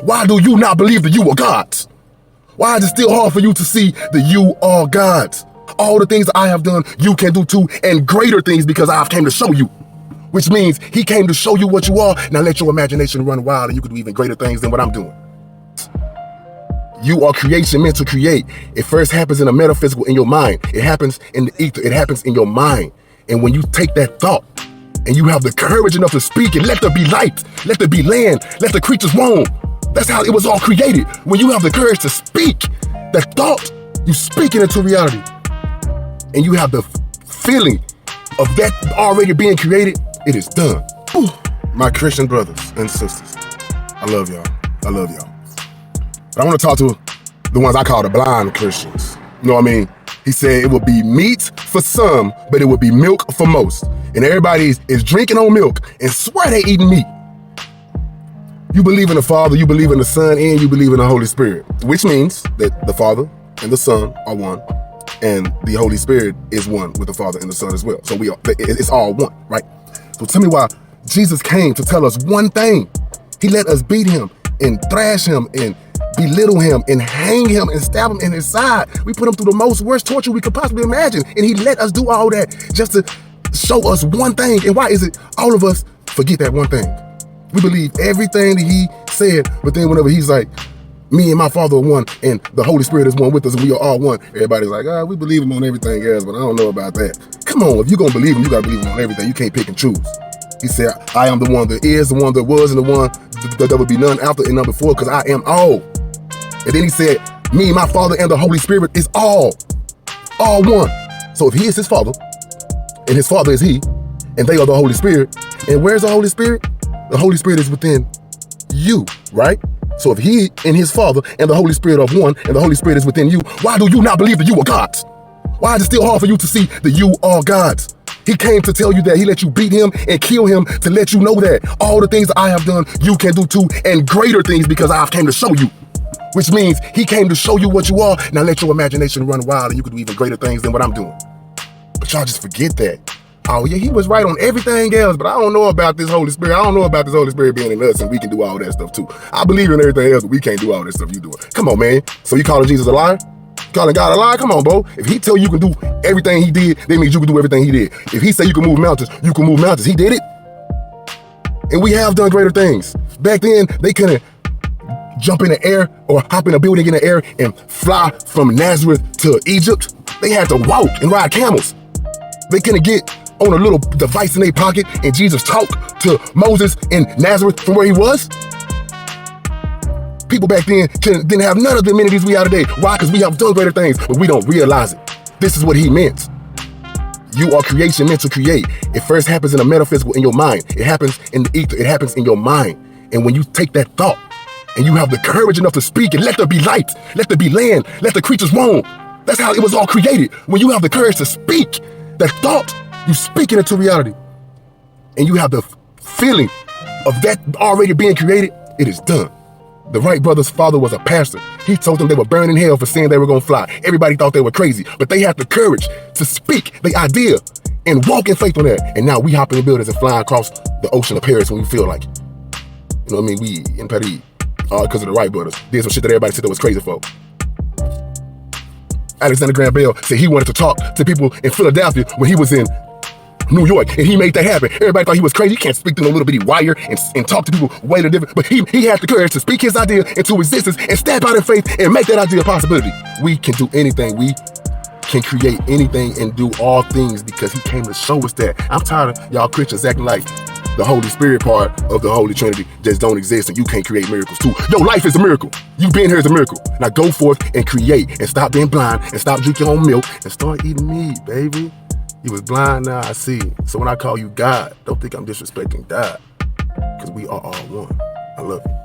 Why do you not believe that you are gods? Why is it still hard for you to see that you are gods? All the things that I have done, you can do too, and greater things because I came to show you. Which means he came to show you what you are. Now let your imagination run wild and you can do even greater things than what I'm doing. You are creation meant to create. It first happens in the metaphysical, in your mind. It happens in the ether. It happens in your mind. And when you take that thought and you have the courage enough to speak it, let there be light, let there be land, let the creatures roam. That's how it was all created. When you have the courage to speak that thought, you speak it into reality. And you have the feeling of that already being created, it is done. Ooh. My Christian brothers and sisters, I love y'all. I love y'all. But I want to talk to the ones I call the blind Christians. You know what I mean? He said it would be meat for some, but it would be milk for most. And everybody is drinking on milk and swear they eating meat. You believe in the Father, you believe in the Son, and you believe in the Holy Spirit, which means that the Father and the Son are one, and the Holy Spirit is one with the Father and the Son as well. So it's all one, right? So tell me why Jesus came to tell us one thing. He let us beat him and thrash him and belittle him and hang him and stab him in his side. We put him through the most worst torture we could possibly imagine. And he let us do all that just to show us one thing. And why is it all of us forget that one thing? We believe everything that he said, but then whenever he's like, me and my Father are one, and the Holy Spirit is one with us, and we are all one, everybody's like, we believe him on everything else, but I don't know about that. Come on, if you're gonna believe him, you gotta believe him on everything. You can't pick and choose. He said, I am the one that is, the one that was, and the one that there will be none after and none before, because I am all. And then he said, me, my Father, and the Holy Spirit is all one. So if he is his Father, and his Father is he, and they are the Holy Spirit, and where's the Holy Spirit? The Holy Spirit is within you, right? So if he and his Father and the Holy Spirit are one, and the Holy Spirit is within you, why do you not believe that you are gods? Why is it still hard for you to see that you are gods? He came to tell you that. He let you beat him and kill him to let you know that all the things that I have done, you can do too, and greater things because I came to show you. Which means he came to show you what you are. Now let your imagination run wild and you can do even greater things than what I'm doing. But y'all just forget that. Oh yeah, he was right on everything else, but I don't know about this Holy Spirit. I don't know about this Holy Spirit being in us and we can do all that stuff too. I believe in everything else, but we can't do all that stuff you doing. Come on, man. So you calling Jesus a liar? Calling God a liar? Come on, bro. If he tell you can do everything he did, that means you can do everything he did. If he say you can move mountains, you can move mountains. He did it. And we have done greater things. Back then, they couldn't jump in the air or hop in a building in the air and fly from Nazareth to Egypt. They had to walk and ride camels. They couldn't get on a little device in their pocket and Jesus talked to Moses in Nazareth from where he was. People back then didn't have none of the amenities we have today. Why? Because we have done greater things, but we don't realize it. This is what he meant. You are creation meant to create. It first happens in the metaphysical, in your mind. It happens in the ether. It happens in your mind. And when you take that thought and you have the courage enough to speak it, let there be light, let there be land, let the creatures roam. That's how it was all created. When you have the courage to speak that thought, you speak it into reality. And you have the feeling of that already being created, it is done. The Wright brothers' father was a pastor. He told them they were burning in hell for saying they were gonna fly. Everybody thought they were crazy, but they had the courage to speak the idea and walk in faith on that. And now we hop in the buildings and fly across the ocean of Paris when we feel like it. You know what I mean? We in Paris, all because of the Wright brothers. Did some shit that everybody said that was crazy for. Alexander Graham Bell said he wanted to talk to people in Philadelphia when he was in New York, and he made that happen. Everybody thought he was crazy. He can't speak to no little bitty wire and talk to people way different. But he had the courage to speak his idea into existence and step out in faith and make that idea a possibility. We can do anything. We can create anything and do all things because he came to show us that. I'm tired of y'all Christians acting like the Holy Spirit part of the Holy Trinity just don't exist and you can't create miracles too. Your life is a miracle. You being here is a miracle. Now go forth and create and stop being blind and stop drinking on milk and start eating meat, baby. You was blind, now I see. So when I call you God, don't think I'm disrespecting God, because we are all one. I love you.